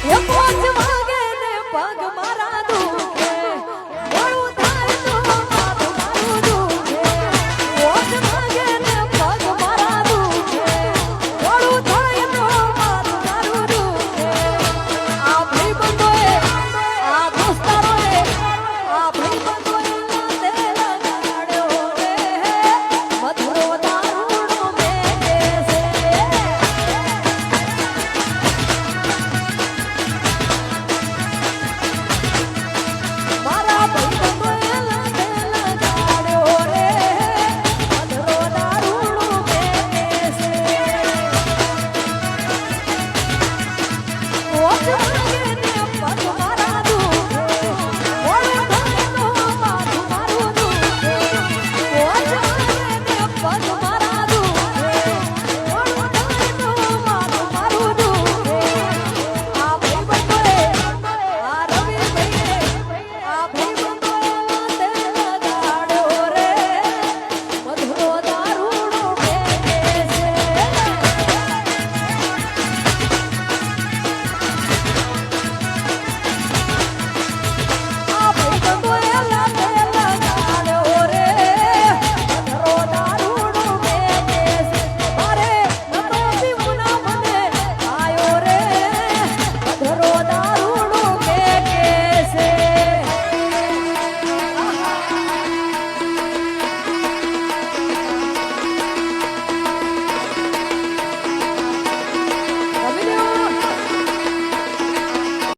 એ પોચ વાગે ને પગ મારા દુખે મોડું થાય તો માથું મારું દુખે પોચ વાગે ને પગ મારા દુખે મોડું થાય તો માથું મારું દુખે આ ભાઈબંધોએ આ દોસ્તારોએ આ ભાઈબંધોએ લાતે લગાડ્યો રે મધુરો દારૂડો મેલે છે મારા ભાઈબંધોએ લાતે લગાડ્યો રે મધુરો દારૂડો મેલે છે ઓ